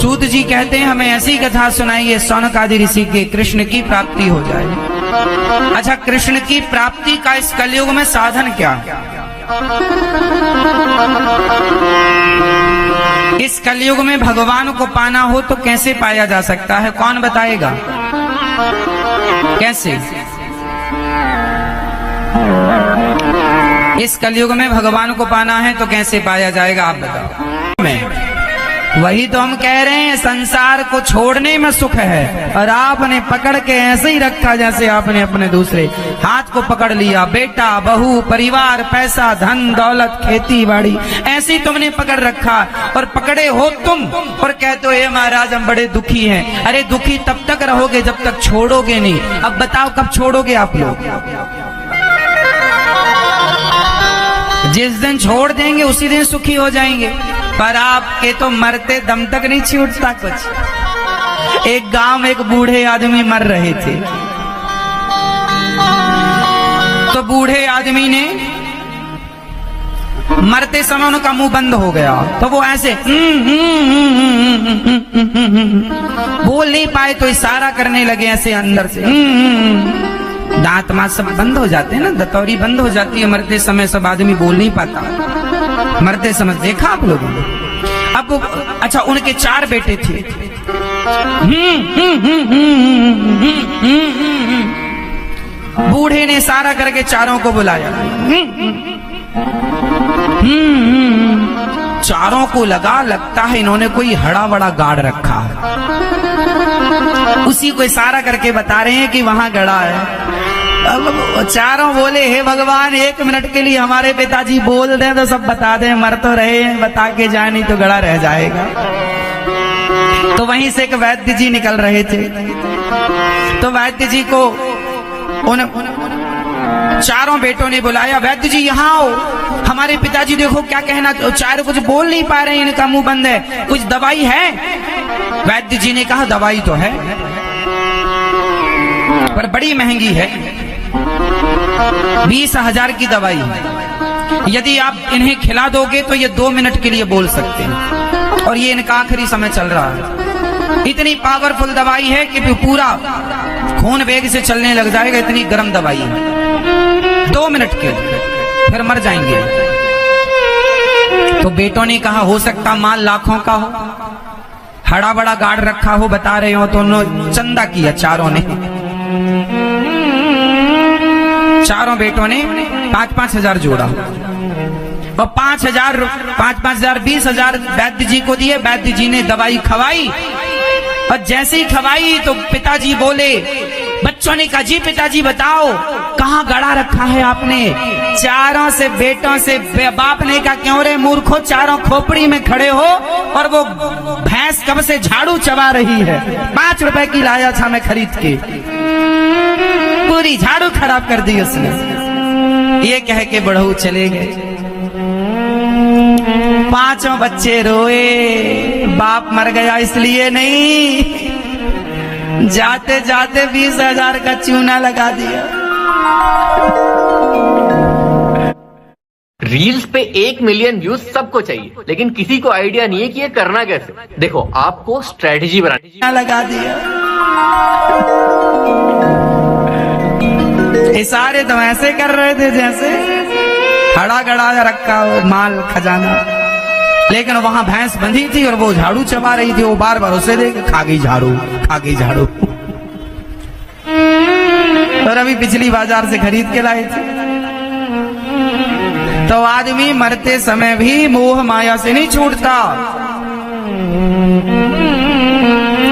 सूत जी कहते हैं हमें ऐसी कथा सुनाइए शौनकादि ऋषि के कृष्ण की प्राप्ति हो जाए। अच्छा, कृष्ण की प्राप्ति का इस कलयुग में साधन क्या? इस कलयुग में भगवान को पाना हो तो कैसे पाया जा सकता है? कौन बताएगा? कैसे? इस कलयुग में भगवान को पाना है तो कैसे पाया जाएगा, आप बताओ। मैं वही तो हम कह रहे हैं, संसार को छोड़ने में सुख है और आपने पकड़ के ऐसे ही रखा जैसे आपने अपने दूसरे हाथ को पकड़ लिया। बेटा, बहू, परिवार, पैसा, धन, दौलत, खेती बाड़ी, ऐसे ही तुमने पकड़ रखा और पकड़े हो तुम और कहते हो ये महाराज हम बड़े दुखी हैं। अरे दुखी तब तक रहोगे जब तक छोड़ोगे नहीं। अब बताओ कब छोड़ोगे आप लोग? जिस दिन छोड़ देंगे उसी दिन सुखी हो जाएंगे। पर आपके तो मरते दम तक नहीं छूटता कुछ। एक गांव में एक बूढ़े आदमी मर रहे थे, तो बूढ़े आदमी ने मरते समय उनका मुंह बंद हो गया, तो वो ऐसे बोल नहीं पाए तो इशारा करने लगे ऐसे अंदर से। दांत मांस सब बंद हो जाते हैं ना, दतौरी बंद हो जाती है मरते समय, सब आदमी बोल नहीं पाता मरते समय। देखा आप लोगों ने? अब अच्छा, उनके 4 बेटे थे। बूढ़े ने इशारा करके चारों को बुलाया। चारों को लगता है इन्होंने कोई हड़ा बड़ा गाड़ रखा है। उसी को इशारा करके बता रहे हैं कि वहां गड़ा है। अब चारों बोले हे भगवान 1 मिनट के लिए हमारे पिताजी बोल दें तो सब बता दें, मर तो रहे हैं, बता के जाए नहीं तो गड़ा रह जाएगा। तो वहीं से एक वैद्य जी निकल रहे थे, तो वैद्य जी को उन चारों बेटों ने बुलाया, वैद्य जी यहाँ आओ, हमारे पिताजी देखो क्या कहना, चारों कुछ बोल नहीं पा रहे हैं, इनका मुंह बंद है, कुछ दवाई है? वैद्य जी ने कहा दवाई तो है पर बड़ी महंगी है, 20,000 की दवाई है। यदि आप इन्हें खिला दोगे तो ये 2 मिनट के लिए बोल सकते हैं और ये इनका आखिरी समय चल रहा है। इतनी पावरफुल दवाई है कि पूरा खून वेग से चलने लग जाएगा, इतनी गर्म दवाई है। 2 मिनट के फिर मर जाएंगे। तो बेटों ने कहा हो सकता माल लाखों का हो, हड़ा बड़ा गाड़ रखा हो, बता रहे हो। तो उन्होंने चंदा किया, चारों बेटों ने 5-5 हजार जोड़ा और 5,000 20,000 वैद्य जी को दिए। वैद्य जी ने दवाई खवाई और जैसे ही खवाई तो पिताजी बोले, बच्चों ने कहा जी पिताजी बताओ कहाँ गड़ा रखा है आपने? चारों से बेटों से बाप ने कहा क्यों रे मूर्खो, चारों खोपड़ी में खड़े हो और वो भैंस कब से झाड़ू चबा रही है, 5 रुपए की लाया था मैं खरीद के, पूरी झाड़ू खराब कर दी उसने। ये कह के बढ़ऊ चले गए। 5 बच्चे रोए, बाप मर गया इसलिए नहीं, जाते जाते 20,000 का चूना लगा दिया। रील्स पे 1 मिलियन व्यूज सबको चाहिए, लेकिन किसी को आइडिया नहीं है कि ये करना कैसे। देखो आपको स्ट्रेटेजी बनानी लगा दिया। इशारे तो ऐसे कर रहे थे जैसे हड़ा गड़ा रखा हो माल खजाना, लेकिन वहां भैंस बंधी थी और वो झाड़ू चबा रही थी। वो बार बार उसे देख खा गई झाड़ू, खा गई झाड़ू। और अभी पिछली बाजार से खरीद के लाए थे। तो आदमी मरते समय भी मोह माया से नहीं छूटता।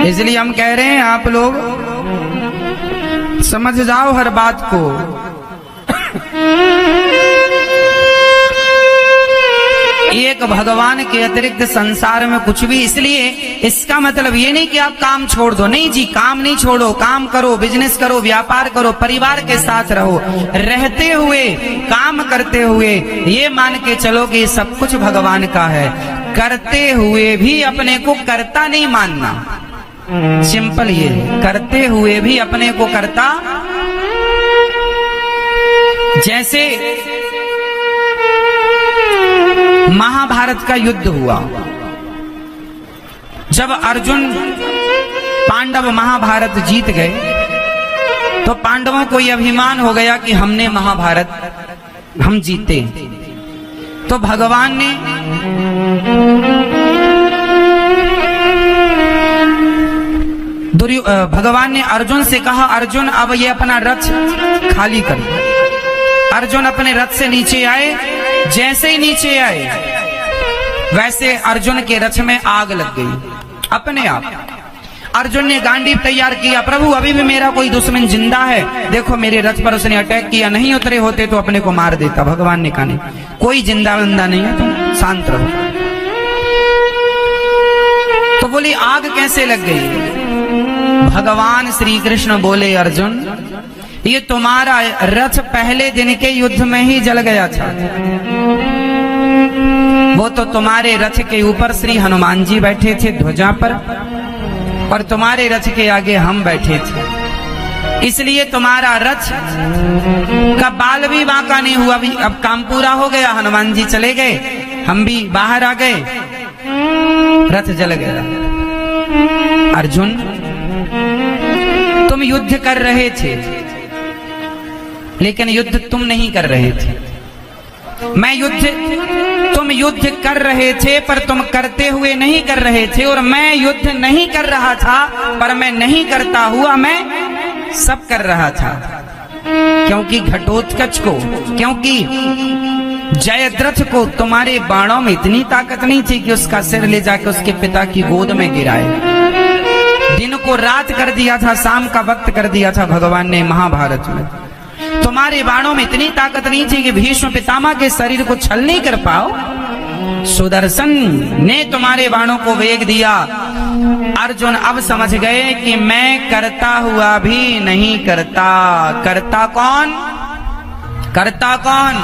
इसलिए हम कह रहे हैं आप लोग समझ जाओ हर बात को। एक भगवान के अतिरिक्त संसार में कुछ भी, इसलिए इसका मतलब ये नहीं कि आप काम छोड़ दो, नहीं जी, काम नहीं छोड़ो, काम करो, बिजनेस करो, व्यापार करो, परिवार के साथ रहो, रहते हुए काम करते हुए ये मान के चलो कि सब कुछ भगवान का है। करते हुए भी अपने को कर्ता नहीं मानना, सिंपल ये, करते हुए भी अपने को कर्ता। जैसे महाभारत का युद्ध हुआ, जब अर्जुन पांडव महाभारत जीत गए तो पांडवों को यह अभिमान हो गया कि हमने महाभारत हम जीते। तो भगवान ने भगवान ने अर्जुन से कहा, अर्जुन अब ये अपना रथ खाली कर दो। अर्जुन अपने रथ से नीचे आए, जैसे ही नीचे आए वैसे अर्जुन के रथ में आग लग गई अपने आप। अर्जुन ने गांडीव तैयार किया, प्रभु अभी भी मेरा कोई दुश्मन जिंदा है, देखो मेरे रथ पर उसने अटैक किया, नहीं उतरे होते तो अपने को मार देता। भगवान ने कहा नहीं, कोई जिंदा बंदा नहीं है, तुम शांत रहो। तो बोली आग कैसे लग गई? भगवान श्री कृष्ण बोले, अर्जुन ये तुम्हारा रथ पहले दिन के युद्ध में ही जल गया था। वो तो तुम्हारे रथ के ऊपर श्री हनुमान जी बैठे थे ध्वजा पर, और तुम्हारे रथ के आगे हम बैठे थे, इसलिए तुम्हारा रथ का बाल भी बांका नहीं हुआ। भी अब काम पूरा हो गया, हनुमान जी चले गए, हम भी बाहर आ गए, रथ जल गया। अर्जुन तुम युद्ध कर रहे थे, लेकिन युद्ध तुम नहीं कर रहे थे। तुम युद्ध कर रहे थे पर तुम करते हुए नहीं कर रहे थे, और मैं युद्ध नहीं कर रहा था पर मैं नहीं करता हुआ मैं सब कर रहा था। क्योंकि घटोत्कच को, क्योंकि जयद्रथ को तुम्हारे बाणों में इतनी ताकत नहीं थी कि उसका सिर ले जाकर उसके पिता की गोद में गिराए। दिन को रात कर दिया था, शाम का वक्त कर दिया था भगवान ने महाभारत में। तुम्हारे बाणों में इतनी ताकत नहीं थी कि भीष्म पितामह के शरीर को छलनी कर पाओ। सुदर्शन ने तुम्हारे बाणों को वेग दिया। अर्जुन अब समझ गए कि मैं करता हुआ भी नहीं करता। करता कौन? करता कौन?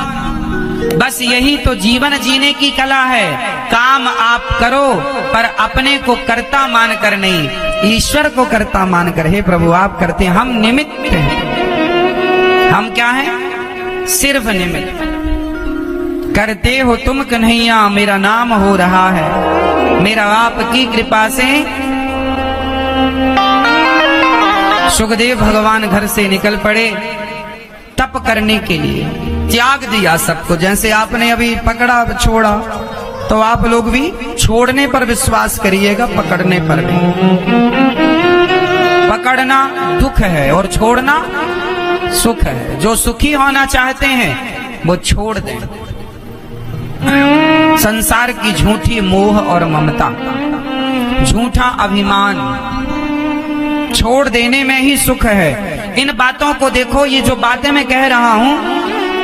बस यही तो जीवन जीने की कला है। काम आप करो पर अपने को कर्ता मानकर नहीं, ईश्वर को कर्ता मानकर। हे प्रभु आप करते, हम निमित्त हैं। हम क्या हैं? सिर्फ निमित्त। करते हो तुम कन्हैया, मेरा नाम हो रहा है। मेरा आपकी कृपा से। सुखदेव भगवान घर से निकल पड़े तप करने के लिए, त्याग दिया सबको। जैसे आपने अभी पकड़ा छोड़ा, तो आप लोग भी छोड़ने पर विश्वास करिएगा, पकड़ने पर नहीं। पकड़ना दुख है और छोड़ना सुख है। जो सुखी होना चाहते हैं वो छोड़ दें संसार की झूठी मोह और ममता, झूठा अभिमान, छोड़ देने में ही सुख है। इन बातों को देखो, ये जो बातें मैं कह रहा हूं,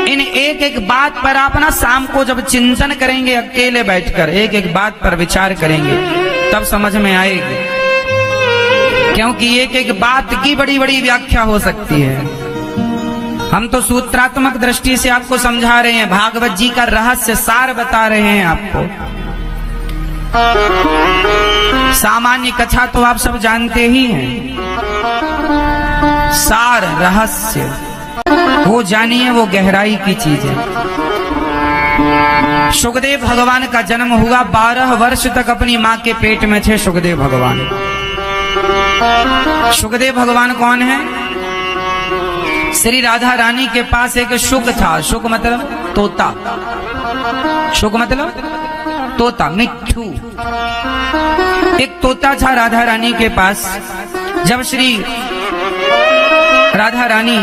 इन एक एक बात पर आप ना शाम को जब चिंतन करेंगे, अकेले बैठकर एक एक बात पर विचार करेंगे, तब समझ में आएगी। क्योंकि एक एक बात की बड़ी बड़ी व्याख्या हो सकती है। हम तो सूत्रात्मक दृष्टि से आपको समझा रहे हैं, भागवत जी का रहस्य सार बता रहे हैं आपको। सामान्य कथा तो आप सब जानते ही हैं, सार रहस्य वो जानिए, वो गहराई की चीज है। सुखदेव भगवान का जन्म हुआ, 12 वर्ष तक अपनी मां के पेट में थे सुखदेव भगवान। सुखदेव भगवान कौन है? श्री राधा रानी के पास एक शुक था। शुक मतलब तोता, शुक मतलब तोता, मिट्ठू। एक तोता था राधा रानी के पास। जब श्री राधा रानी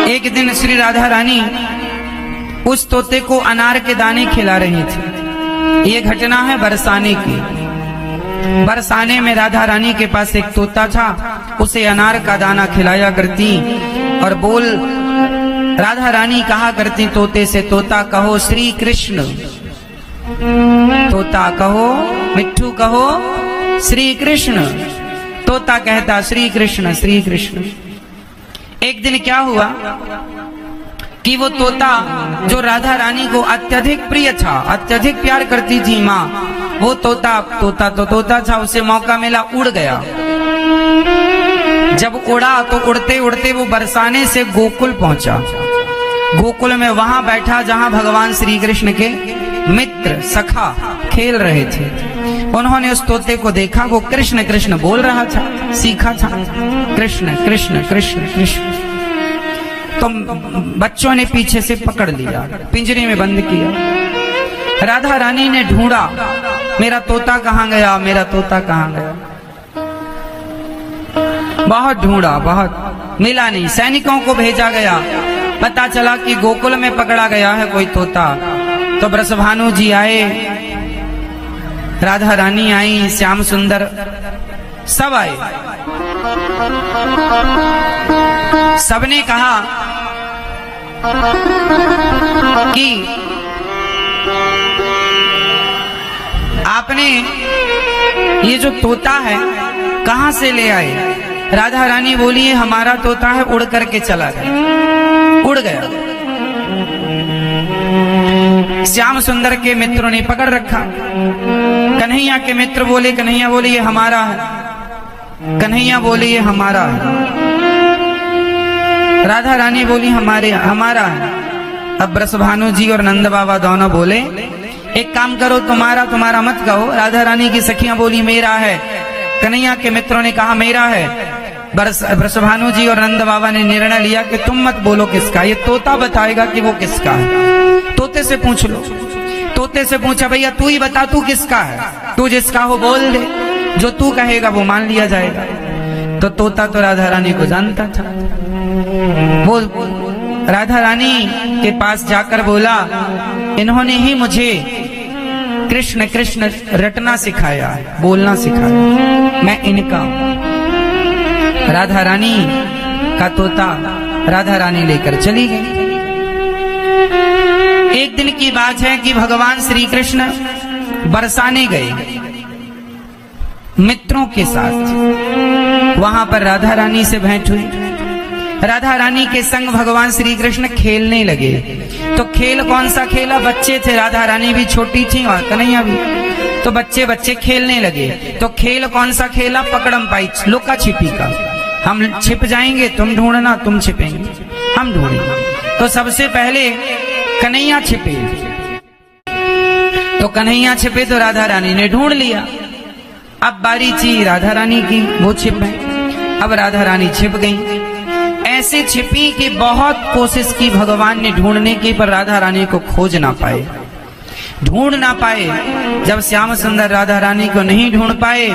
एक दिन श्री राधा रानी उस तोते को अनार के दाने खिला रही थी। ये घटना है बरसाने की। बरसाने में राधा रानी के पास एक तोता था, उसे अनार का दाना खिलाया करती और बोल राधा रानी कहा करती तोते से, तोता कहो श्री कृष्ण, तोता कहो, मिट्ठू कहो श्री कृष्ण। तोता कहता श्री कृष्ण श्री कृष्ण। एक दिन क्या हुआ कि वो तोता जो राधा रानी को अत्यधिक प्रिय था, अत्यधिक प्यार करती थी माँ, वो तोता था, उसे मौका मिला उड़ गया। जब उड़ा तो उड़ते उड़ते वो बरसाने से गोकुल पहुंचा। गोकुल में वहां बैठा जहां भगवान श्री कृष्ण के मित्र सखा खेल रहे थे। उन्होंने उस तोते को देखा, वो कृष्ण कृष्ण बोल रहा था, सीखा था कृष्ण कृष्ण कृष्ण कृष्ण। तो बच्चों ने पीछे से पकड़ लिया, पिंजरे में बंद किया। राधा रानी ने ढूंढा, मेरा तोता कहाँ गया, मेरा तोता कहाँ गया। बहुत ढूंढा, बहुत मिला नहीं। सैनिकों को भेजा गया, पता चला कि गोकुल में पकड़ा गया है कोई तोता। तो वृषभानु जी आए, राधा रानी आई, श्याम सुंदर सब आए। सबने कहा कि आपने ये जो तोता है कहां से ले आए। राधा रानी बोली, ये हमारा तोता है, उड़ करके चला गया, उड़ गया। श्याम सुंदर के मित्रों ने पकड़ रखा। कन्हैया के मित्र बोले, कन्हैया बोले ये हमारा है, कन्हैया बोले ये हमारा है। राधा रानी बोली हमारा है। अब वृषभानु जी और नंद बाबा दोनों बोले, एक काम करो, तुम्हारा मत कहो। राधा रानी की सखियां बोली मेरा है, कन्हैया के मित्रों ने कहा मेरा है। वृषभानु जी और नंद बाबा ने निर्णय लिया कि तुम मत बोलो किसका, ये तोता बताएगा कि वो किसका है। तोते से पूछ लो। तोते से पूछा, भैया तू ही बता, तू किसका है, तू जिसका हो बोल दे, जो तू कहेगा वो मान लिया जाएगा। तो तोता तो राधा रानी को जानता था। वो राधा रानी के पास जाकर बोला, इन्होंने ही मुझे कृष्ण कृष्ण रटना सिखाया, बोलना सिखाया, मैं इनका। राधा रानी का तोता राधा रानी लेकर चली गई। एक दिन की बात है कि भगवान श्री कृष्ण बरसाने गए मित्रों के साथ। वहां पर राधा रानी से भेंट हुई। राधा रानी के संग भगवान श्री कृष्ण खेलने लगे। तो खेल कौन सा खेला, बच्चे थे, राधा रानी भी छोटी थी और कन्हैया भी। तो बच्चे खेलने लगे। तो खेल कौन सा खेला, पकड़म पाई, लुका छिपी का। हम छिप जाएंगे, तुम ढूंढना, तुम छिपेंगे, हम ढूंढेंगे। तो सबसे पहले कन्हैया छिपे। तो कन्हैया छिपे तो राधा रानी ने ढूंढ लिया। अब बारी थी राधा रानी की, वो छिपे। अब राधा रानी छिप गई। ऐसे छिपी कि बहुत कोशिश की भगवान ने ढूंढने की, पर राधा रानी को खोज ना पाए, ढूंढ ना पाए। जब श्याम सुंदर राधा रानी को नहीं ढूंढ पाए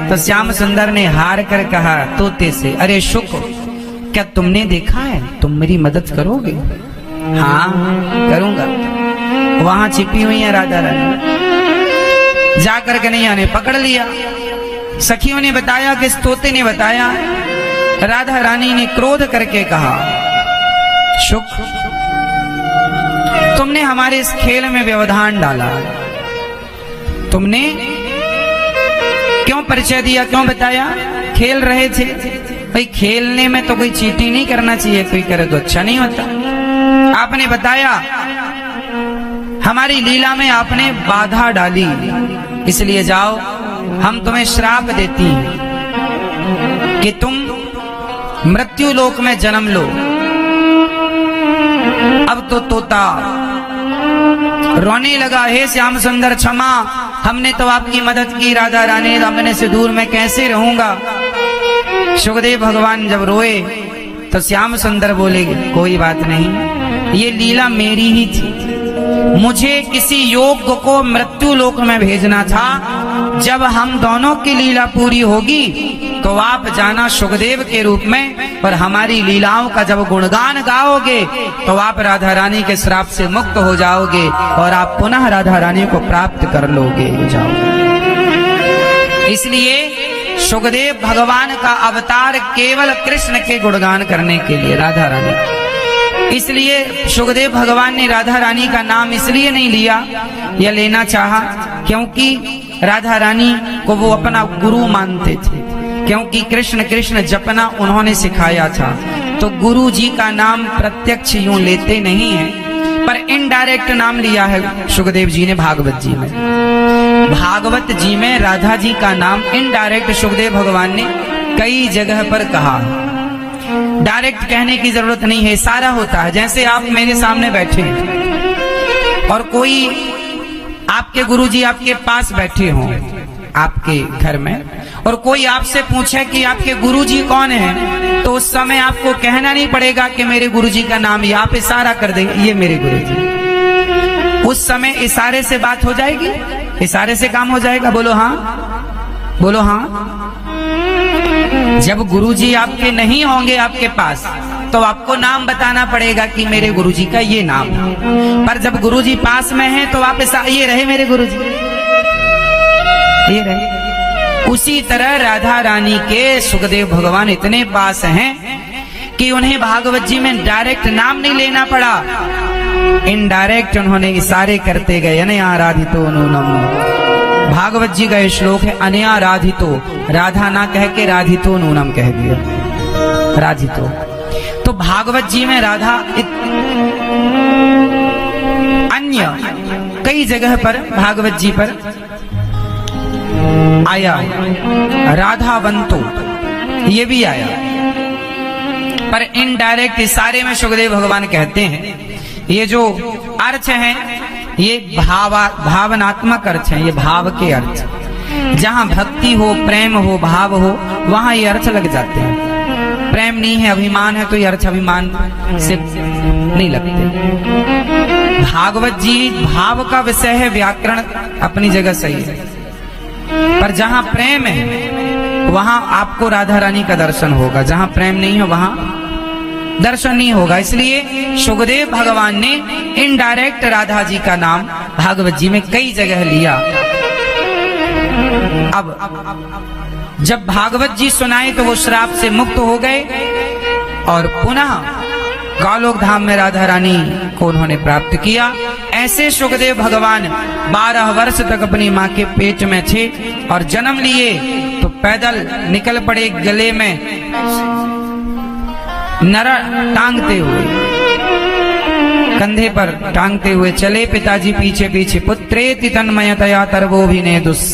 तो श्याम सुंदर ने हार कर कहा तोते से, अरे शुक, क्या तुमने देखा है, तुम मेरी मदद करोगे? हाँ करूंगा। वहां छिपी हुई है राधा रानी। जाकर कन्हैया ने पकड़ लिया। सखियों ने बताया कि इस तोते ने बताया। राधा रानी ने क्रोध करके कहा, शुक, तुमने हमारे इस खेल में व्यवधान डाला, तुमने क्यों परिचय दिया, क्यों बताया? खेल रहे थे भाई, खेलने में तो कोई चीटिंग नहीं करना चाहिए, कोई करे तो अच्छा नहीं होता। आपने बताया, हमारी लीला में आपने बाधा डाली, इसलिए जाओ, हम तुम्हें श्राप देती हैं कि तुम मृत्यु लोक में जन्म लो। अब तो तोता रोने लगा, हे श्याम सुंदर क्षमा, हमने तो आपकी मदद की, राधा रानी अपने से दूर मैं कैसे रहूंगा। सुखदेव भगवान जब रोए तो श्याम सुंदर बोले, कोई बात नहीं, ये लीला मेरी ही थी, मुझे किसी योग्य को मृत्यु लोक में भेजना था। जब हम दोनों की लीला पूरी होगी तो आप जाना सुखदेव के रूप में, और हमारी लीलाओं का जब गुणगान गाओगे तो आप राधा रानी के श्राप से मुक्त हो जाओगे और आप पुनः राधा रानी को प्राप्त कर लोगे, जाओगे। इसलिए सुखदेव भगवान का अवतार केवल कृष्ण के गुणगान करने के लिए, राधा रानी। इसलिए सुखदेव भगवान ने राधा रानी का नाम इसलिए नहीं लिया या लेना चाहा क्योंकि राधा रानी को वो अपना गुरु मानते थे, क्योंकि कृष्ण कृष्ण जपना उन्होंने सिखाया था। तो गुरु जी का नाम प्रत्यक्ष यूं लेते नहीं है, पर इनडायरेक्ट नाम लिया है सुखदेव जी ने भागवत जी में। भागवत जी में राधा जी का नाम इनडायरेक्ट सुखदेव भगवान ने कई जगह पर कहा। डायरेक्ट कहने की जरूरत नहीं है, इशारा होता है। जैसे आप मेरे सामने बैठे हैं और कोई आपके गुरुजी आपके पास बैठे हों आपके घर में, और कोई आपसे पूछे कि आपके गुरुजी कौन है, तो उस समय आपको कहना नहीं पड़ेगा कि मेरे गुरुजी का नाम, या आप इशारा कर देंगे ये मेरे गुरुजी। उस समय इशारे से बात हो जाएगी, इशारे से काम हो जाएगा। बोलो हाँ, बोलो हाँ। जब गुरुजी आपके नहीं होंगे आपके पास, तो आपको नाम बताना पड़ेगा कि मेरे गुरुजी का ये नाम है। पर जब गुरुजी पास में है तो आप ये रहे मेरे गुरुजी, ये रहे। उसी तरह राधा रानी के सुखदेव भगवान इतने पास हैं कि उन्हें भागवत जी में डायरेक्ट नाम नहीं लेना पड़ा, इनडायरेक्ट उन्होंने इशारे करते गए। अनया राधितो नूनम, भागवत जी का श्लोक है, अनया राधितो, राधा ना कह के राधितो नूनम कह दिया, राधितो। तो भागवत जी में राधा अन्य कई जगह पर भागवत जी पर आया, राधावंतो ये भी आया, पर इनडायरेक्ट इशारे में सुखदेव भगवान कहते हैं ये जो अर्थ है ये भावनात्मक अर्थ है, ये भाव के अर्थ। जहां भक्ति हो, प्रेम हो, भाव हो, वहां ये अर्थ लग जाते हैं। प्रेम नहीं है, अभिमान है, तो ये अर्थ अभिमान से नहीं लगते। भागवत जी भाव का विषय है, व्याकरण अपनी जगह सही है, पर जहां प्रेम है वहां आपको राधा रानी का दर्शन होगा, जहां प्रेम नहीं है वहां दर्शन नहीं होगा। इसलिए सुखदेव भगवान ने इनडायरेक्ट राधा जी का नाम भागवत जी में कई जगह लिया। अब जब भागवत जी सुनाए तो वो श्राप से मुक्त हो गए और पुनः गोलोक धाम में राधा रानी को उन्होंने प्राप्त किया। ऐसे सुखदेव भगवान 12 वर्ष तक अपनी माँ के पेट में थे और जन्म लिए तो पैदल निकल पड़े, गले में नरा टांगते हुए, कंधे पर टांगते हुए चले, पिताजी पीछे पीछे। पुत्रेति तन्मयतया तर्वोभिनेदुस्,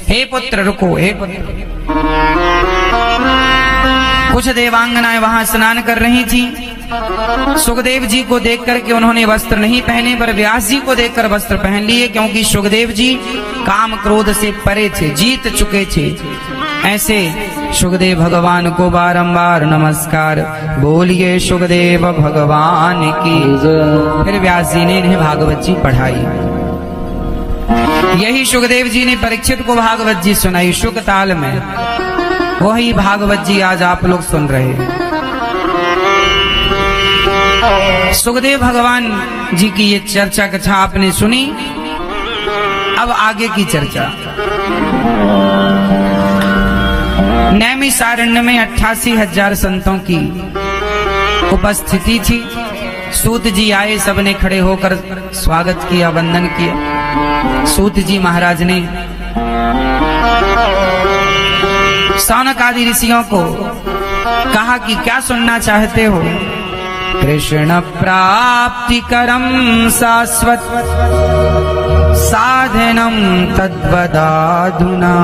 हे पुत्र रुको, हे पुत्र। कुछ देवांगनाएं वहां स्नान कर रही थी। सुखदेव जी को देख करके उन्होंने वस्त्र नहीं पहने, पर व्यास जी को देखकर वस्त्र पहन लिए, क्योंकि सुखदेव जी काम क्रोध से परे थे, जीत चुके थे। ऐसे सुखदेव भगवान को बारंबार नमस्कार, बोलिए सुखदेव भगवान की। फिर व्यास जी ने इन्हें भागवत जी पढ़ाई। यही सुखदेव जी ने परीक्षित को भागवत जी सुनाई शुक ताल में, वही भागवत जी आज आप लोग सुन रहे हैं। सुखदेव भगवान जी की ये चर्चा कथा आपने सुनी। अब आगे की चर्चा। नैमिषारण्य में 88,000 संतों की उपस्थिति थी। सूत जी आए, सबने खड़े होकर स्वागत किया, वंदन किया। सूत जी महाराज ने सौनक आदि ऋषियों को कहा कि क्या सुनना चाहते हो? कृष्ण प्राप्ति करम शाश्वत साधनम तद्वदाधुना।